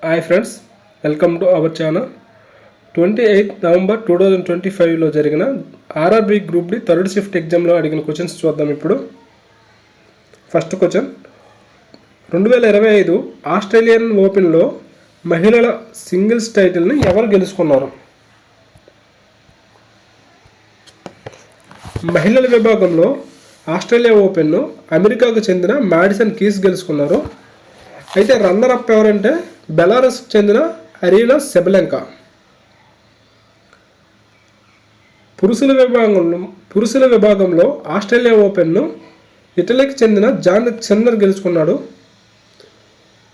Hi friends, welcome to our channel. 28 November 2025లో జరిగిన RRB group D third shift ఎగ్జామ్లో అడిగిన క్వశ్చన్స్ చూద్దాం. ఇప్పుడు ఫస్ట్ క్వశ్చన్, 2025 ఆస్ట్రేలియన్ ఓపెన్లో మహిళల సింగిల్స్ టైటిల్ని ఎవరు గెలుచుకున్నారు? మహిళల విభాగంలో ఆస్ట్రేలియా ఓపెన్ను అమెరికాకు చెందిన మ్యాడిసన్ కీస్ గెలుచుకున్నారు. అయితే రన్నర్ అప్ ఎవరంటే బెలారస్కు చెందిన అరీనా సెబలెంకా. పురుషుల విభాగంలో ఆస్ట్రేలియా ఓపెన్ను ఇటలీకి చెందిన జాన్ సిన్నర్ గెలుచుకున్నాడు.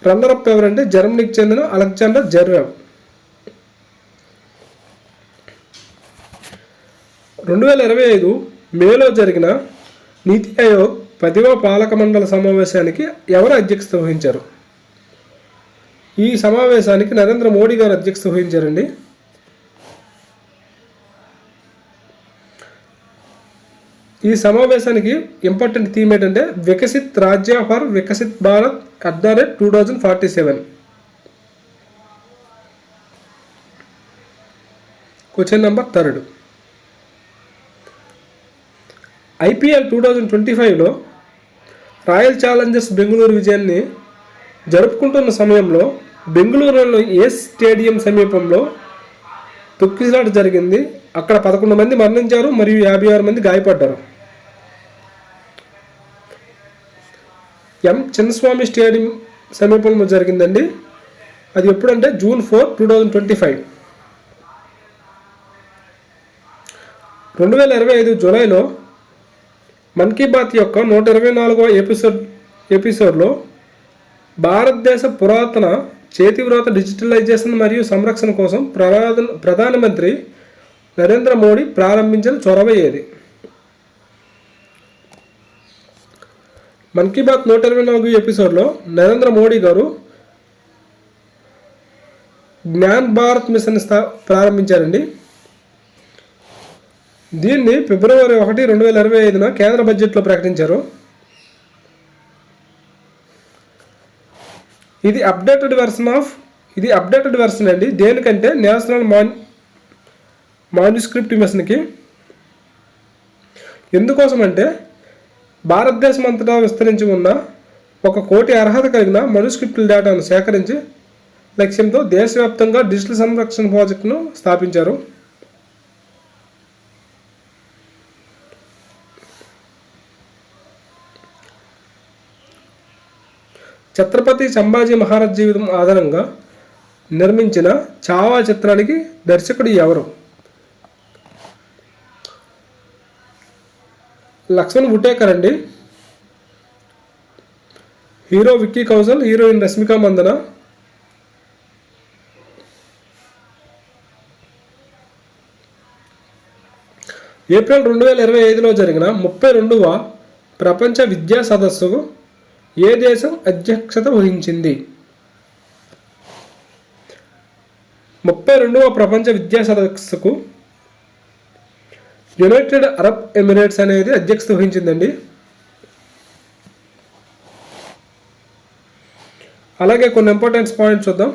రన్నర్ అప్ ఎవరంటే జర్మనీకి చెందిన అలెగ్జాండర్ జెర్వేవ్. 2025 మేలో జరిగిన నీతి ఆయోగ్ 10వ పాలక మండలి సమావేశానికి ఎవరు అధ్యక్షత వహించారు? ఈ సమావేశానికి నరేంద్ర మోడీ గారు అధ్యక్షత వహించారండి. ఈ సమావేశానికి ఇంపార్టెంట్ థీమ్ ఏంటంటే Viksit Rajya for Viksit Bharat @2047. Question number 3. IPL 2025లో రాయల్ ఛాలెంజర్స్ బెంగళూరు విజయాన్ని జరుపుకుంటున్న సమయంలో బెంగళూరులో ఏ స్టేడియం సమీపంలో తొక్కిసలాట జరిగింది? అక్కడ 11 మంది మరణించారు మరియు 56 మంది గాయపడ్డారు. చిన్నస్వామి స్టేడియం సమీపంలో జరిగిందండి. అది ఎప్పుడంటే జూన్ 4, 2025. 2025 జూలైలో మన్ కీ బాత్ యొక్క 124వ ఎపిసోడ్లో భారతదేశ పురాతన చేతివ్రాత డిజిటలైజేషన్ మరియు సంరక్షణ కోసం ప్రధానమంత్రి నరేంద్ర మోడీ ప్రారంభించిన చొరవ ఏది? మన్ కీ బాత్ 124 ఎపిసోడ్లో నరేంద్ర మోడీ గారు జ్ఞాన్ భారత్ మిషన్ ప్రారంభించారండి. దీన్ని ఫిబ్రవరి 1, 2025 కేంద్ర బడ్జెట్లో ప్రకటించారు. ఇది అప్డేటెడ్ వెర్షన్ అండి. దేనికంటే నేషనల్ మాన్యుస్క్రిప్ట్ మిషన్కి. ఎందుకోసం అంటే భారతదేశం అంతటా విస్తరించి ఉన్న 1 కోటి అర్హత కలిగిన మాన్యుస్క్రిప్ట్ డేటాను సేకరించి లక్ష్యంతో దేశవ్యాప్తంగా డిజిటల్ సంరక్షణ ప్రాజెక్టును స్థాపించారు. ఛత్రపతి సంభాజీ మహారాజ్ జీవితం ఆధారంగా నిర్మించిన చావా చిత్రానికి దర్శకుడు ఎవరు? లక్ష్మణ్ ఉటేకర్ అండి. Hero Vicky Kaushal, heroine Rashmika Mandanna. April 2025లో జరిగిన 32వ ప్రపంచ విద్యా సదస్సుకు ఏ దేశం అధ్యక్షత వహించింది? 32వ ప్రపంచ విద్యా సదస్సుకు యునైటెడ్ అరబ్ ఎమిరేట్స్ అనేది అధ్యక్షత వహించిందండి. అలాగే కొన్ని ఇంపార్టెంట్ పాయింట్స్ చూద్దాం.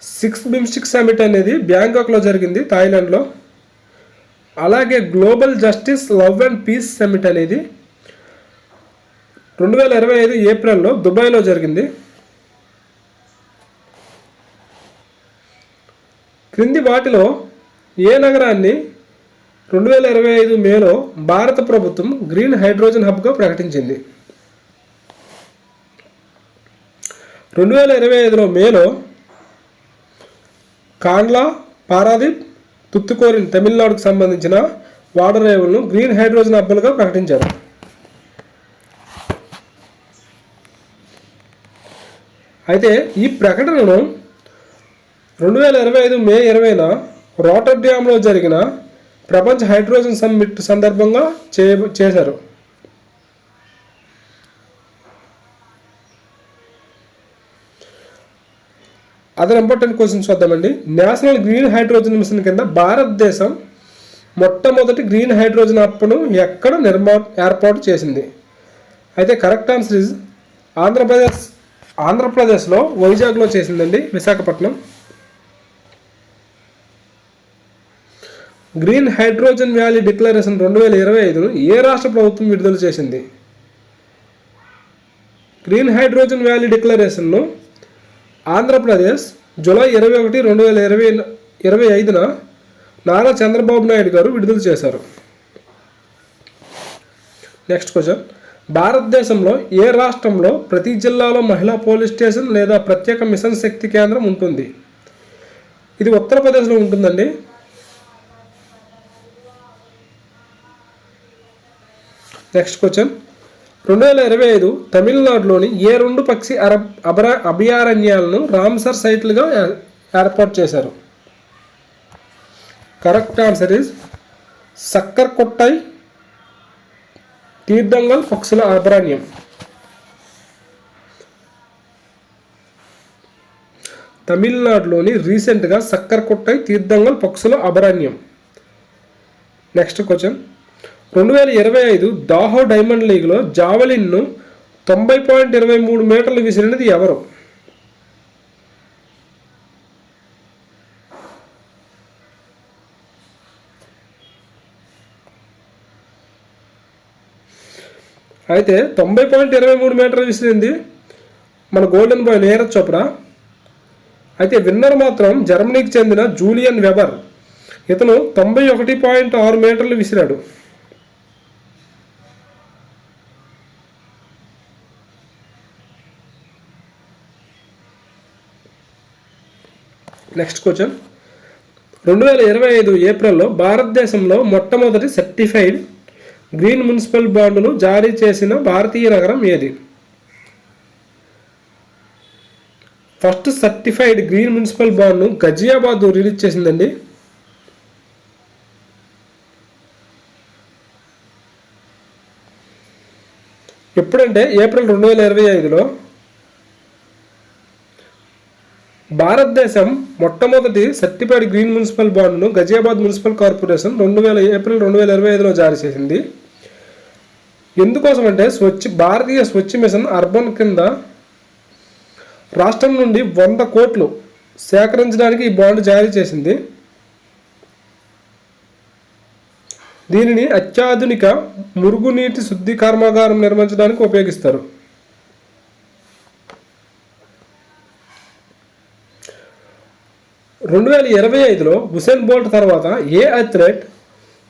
6th బిమ్స్టిక్ సమిట్ అనేది బ్యాంకాక్లో జరిగింది, థాయిలాండ్లో. అలాగే global justice love and peace summit అనేది 2025 ఏప్రిల్లో దుబాయ్లో జరిగింది. క్రింది వాటిలో ఏ నగరాన్ని 2025 మేలో భారత ప్రభుత్వం గ్రీన్ హైడ్రోజన్ హబ్గా ప్రకటించింది? 2025 మేలో కాండ్లా, పారాదీప్, తుత్తుకోరిన్ తమిళనాడుకు సంబంధించిన వాటర్ రేవులను గ్రీన్ హైడ్రోజన్ హబ్లుగా ప్రకటించారు. అయితే ఈ ప్రకటనను 2025 మే 20న రోటర్డామ్లో జరిగిన ప్రపంచ హైడ్రోజన్ సమ్మిట్ సందర్భంగా చేశారు. అదర్ ఇంపార్టెంట్ క్వశ్చన్స్ చూద్దామండి. నేషనల్ గ్రీన్ హైడ్రోజన్ మిషన్ కింద భారతదేశం మొట్టమొదటి గ్రీన్ హైడ్రోజన్ హబ్ను ఎక్కడ ఏర్పాటు చేసింది? అయితే కరెక్ట్ ఆన్సర్ ఇస్ ఆంధ్రప్రదేశ్లో వైజాగ్లో చేసిందండి, Visakhapatnam. Green hydrogen valley declaration 2025ను ఏ రాష్ట్ర ప్రభుత్వం విడుదల చేసింది? గ్రీన్ హైడ్రోజన్ వ్యాలీ డిక్లరేషన్ను ఆంధ్రప్రదేశ్ జూలై 21, 2025న నారా చంద్రబాబు నాయుడు గారు విడుదల చేశారు. నెక్స్ట్ క్వశ్చన్, భారతదేశంలో ఏ రాష్ట్రంలో ప్రతి జిల్లాలో మహిళా పోలీస్ స్టేషన్ లేదా ప్రత్యేక మిషన్ శక్తి కేంద్రం ఉంటుంది? ఇది ఉత్తరప్రదేశ్లో ఉంటుందండి. నెక్స్ట్ క్వశ్చన్, 2025 తమిళనాడులోని ఏ 2 పక్షి అభయారణ్యాలను రామ్సర్ సైట్లుగా ఏర్పాటు చేశారు? కరెక్ట్ ఆన్సర్ ఇస్ సక్కర్కొట్టై తీర్థంగల్ పక్షుల అభయారణ్యం. తమిళనాడులోని రీసెంట్గా సక్కర్కొట్టై తీర్థంగల్ పక్షుల అభయారణ్యం. నెక్స్ట్ క్వశ్చన్, 2025 దాహో డైమండ్ లీగ్లో జావెలిన్ను 90.23 మీటర్లు విసిరినది ఎవరు? అయితే 90.23 మీటర్లు విసిరింది మన గోల్డెన్ బాయ్ నీరజ్ చోప్రా. అయితే విన్నర్ మాత్రం జర్మనీకి చెందిన జూలియన్ వెబర్. ఇతను 91.6 మీటర్లు విసిరాడు. నెక్స్ట్ క్వశ్చన్, 2025 ఏప్రిల్లో భారతదేశంలో మొట్టమొదటి సర్టిఫైడ్ గ్రీన్ మున్సిపల్ బాండును జారీ చేసిన భారతీయ నగరం ఏది? ఫస్ట్ సర్టిఫైడ్ గ్రీన్ మున్సిపల్ బాండ్ను గజియాబాద్ రిలీజ్ చేసిందండి. ఎప్పుడంటే ఏప్రిల్ 2025లో భారతదేశం మొట్టమొదటి సర్టిఫైడ్ గ్రీన్ మున్సిపల్ బాండ్ను గజియాబాద్ మున్సిపల్ కార్పొరేషన్ ఏప్రిల్ 2025లో జారీ చేసింది. ఎందుకోసం అంటే భారతీయ స్వచ్ఛ మిషన్ అర్బన్ కింద రాష్ట్రం నుండి 100 కోట్లు సేకరించడానికి ఈ బాండ్ జారీ చేసింది. దీనిని అత్యాధునిక మురుగునీటి శుద్ధి కర్మాగారం నిర్మించడానికి ఉపయోగిస్తారు. 2025లో హుసేన్ బోల్ట్ తర్వాత ఏ athlete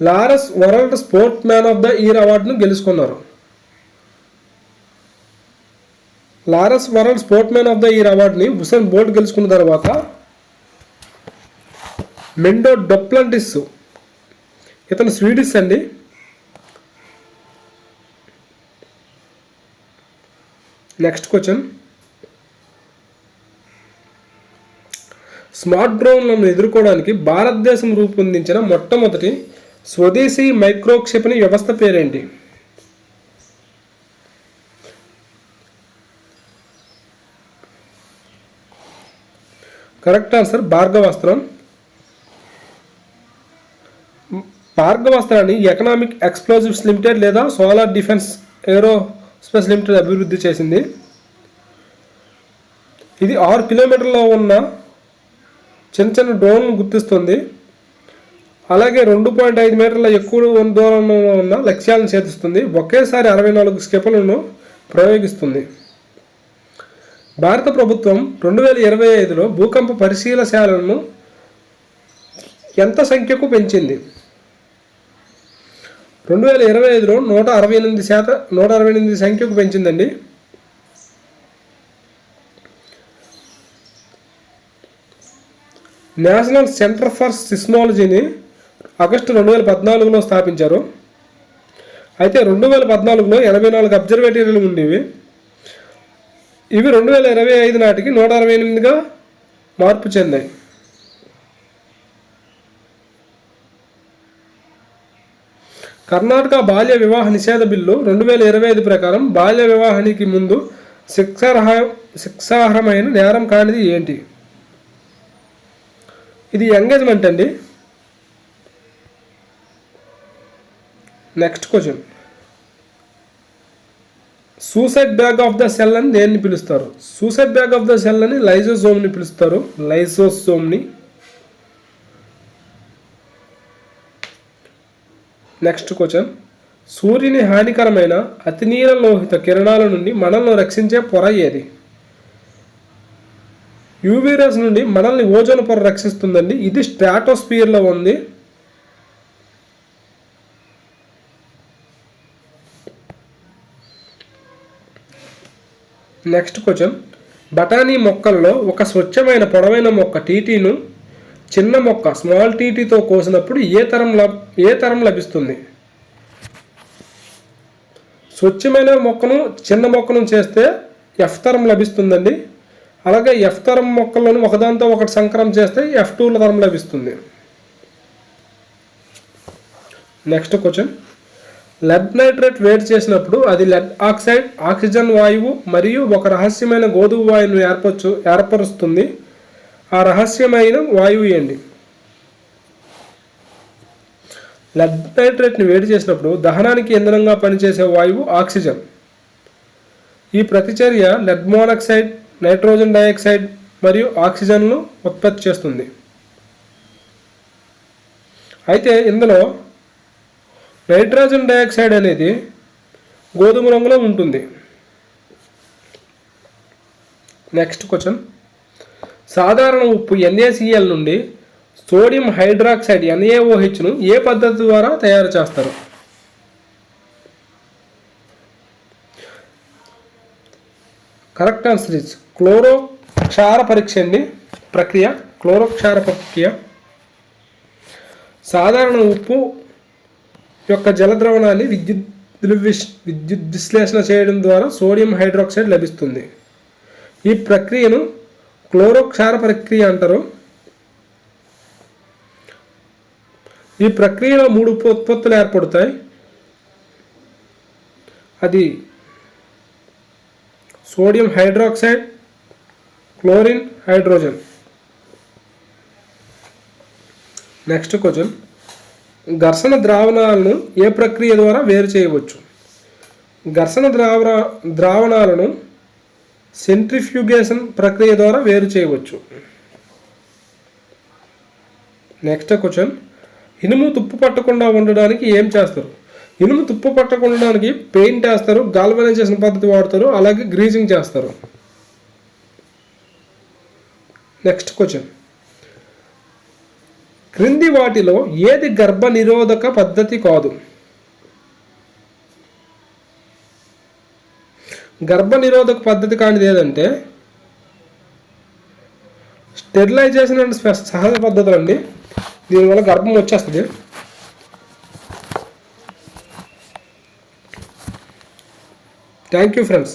Laureus world sport man of the year అవార్డును గెలుచుకున్నారు? Laureus world sport man of the year అవార్డుని హుసేన్ బోల్ట్ గెలుచుకున్న తర్వాత మెండో డొప్లంటిస్, ఇతను స్వీడిష్ అండి. నెక్స్ట్ క్వశ్చన్, స్మార్ట్ డ్రోన్లను ఎదుర్కోవడానికి భారతదేశం రూపొందించిన మొట్టమొదటి స్వదేశీ మైక్రో క్షిపణి వ్యవస్థ పేరేంటి? Correct answer Bhargavastra. భార్గవాస్త్రాన్ని ఎకనామిక్ ఎక్స్ప్లోజివ్స్ లిమిటెడ్ లేదా సోలార్ డిఫెన్స్ ఏరోస్పేస్ లిమిటెడ్ అభివృద్ధి చేసింది. ఇది 6 కిలోమీటర్లో ఉన్న చిన్న డ్రోన్ను గుర్తిస్తుంది. అలాగే 2.5 మీటర్ల ఎక్కువ దూరంలో ఉన్న లక్ష్యాలను ఛేదిస్తుంది. ఒకేసారి 64 క్షిపణులను ప్రయోగిస్తుంది. భారత ప్రభుత్వం 2025లో భూకంప పరిశీలనశాలలను ఎంత సంఖ్యకు పెంచింది? 2025లో 168 సంఖ్యకు పెంచిందండి. నేషనల్ సెంటర్ ఫర్ సిస్మాలజీని ఆగస్టు 2014లో స్థాపించారు. అయితే 2014లో 84 అబ్జర్వేటరీలు ఉండేవి. ఇవి 2025 నాటికి 168గా మార్పు చెందాయి. కర్ణాటక బాల్య వివాహ నిషేధ బిల్లు 2025 ప్రకారం బాల్య వివాహానికి ముందు శిక్షార్హమైన నేరం కానిది ఏంటి? ఇది ఎంగేజ్మెంట్ అండి. Next question, suicide bag of the cell అని దేన్ని పిలుస్తారు? Suicide bag of the cell అని లైజోజోమ్ని పిలుస్తారు. లైజోజోమ్ని. నెక్స్ట్ క్వశ్చన్, సూర్యుని హానికరమైన అతినీల లోహిత కిరణాల నుండి మనల్ని రక్షించే పొర ఏది? యూవీ రేస్ నుండి మనల్ని ఓజోన్ పొర రక్షిస్తుందండి. ఇది స్ట్రాటోస్ఫియర్లో ఉంది. నెక్స్ట్ క్వశ్చన్, బఠానీ మొక్కల్లో ఒక స్వచ్ఛమైన పొడవైన మొక్క టీటీను చిన్న మొక్క స్మాల్ టీటీతో కోసినప్పుడు ఏ తరం లభిస్తుంది? స్వచ్ఛమైన మొక్కను చిన్న మొక్కను చేస్తే ఎఫ్ తరం లభిస్తుందండి. అలాగే ఎఫ్ తరం మొక్కలను ఒకదాంతో ఒకటి సంకరం చేస్తే F2 తరం లభిస్తుంది. నెక్స్ట్ క్వశ్చన్, లెడ్ నైట్రేట్ వేడి చేసినప్పుడు అది లెడ్ ఆక్సైడ్, ఆక్సిజన్ వాయువు మరియు ఒక రహస్యమైన గోధుమ వాయువును ఏర్పరుస్తుంది. ఆ రహస్యమైన వాయువు ఏంటి? లెడ్ నైట్రేట్ని వేడి చేసినప్పుడు దహనానికి ఇంధనంగా పనిచేసే వాయువు ఆక్సిజన్. ఈ ప్రతిచర్య లెడ్ మోనాక్సైడ్, నైట్రోజన్ డయాక్సైడ్ మరియు ఆక్సిజన్ను ఉత్పత్తి చేస్తుంది. అయితే ఇందులో నైట్రోజన్ డయాక్సైడ్ అనేది గోధుమ రంగులో ఉంటుంది. నెక్స్ట్ క్వశ్చన్, సాధారణ ఉప్పు NaCl నుండి సోడియం హైడ్రాక్సైడ్ NaOHను ఏ పద్ధతి ద్వారా తయారు చేస్తారు? కరెక్ట్ ఆన్సర్ ఇస్ క్లోరోక్షార పరీక్ష అండి. క్లోరోక్షార ప్రక్రియ. సాధారణ ఉప్పు యొక్క జలద్రవణాన్ని విద్యుత్ విశ్లేషణ చేయడం ద్వారా సోడియం హైడ్రాక్సైడ్ లభిస్తుంది. ఈ ప్రక్రియను క్లోరోక్షార ప్రక్రియ అంటారు. ఈ ప్రక్రియలో 3 ఉత్పత్తులు ఏర్పడతాయి. అది sodium hydroxide, chlorine, hydrogen. Next question, ఘర్షణ ద్రావణాలను ఏ ప్రక్రియ ద్వారా వేరు చేయవచ్చు? ఘర్షణ ద్రావణాలను సెంట్రిఫ్యూగేషన్ ప్రక్రియ ద్వారా వేరు చేయవచ్చు. నెక్స్ట్ క్వశ్చన్, ఇనుము తుప్పు పట్టకుండా ఉండడానికి ఏం చేస్తారు? ఇనుము తుప్పు పట్టకుండా పెయింట్ వేస్తారు, గాల్వనైజేషన్ పద్ధతి వాడతారు, అలాగే గ్రీజింగ్ చేస్తారు. నెక్స్ట్ క్వశ్చన్, క్రింది వాటిలో ఏది గర్భ నిరోధక పద్ధతి కాదు? గర్భ నిరోధక పద్ధతి కానిది ఏదంటే స్టెరిలైజేషన్ అండ్ సహజ పద్ధతులు అండి. దీనివల్ల గర్భం వచ్చేస్తుంది. Thank you friends.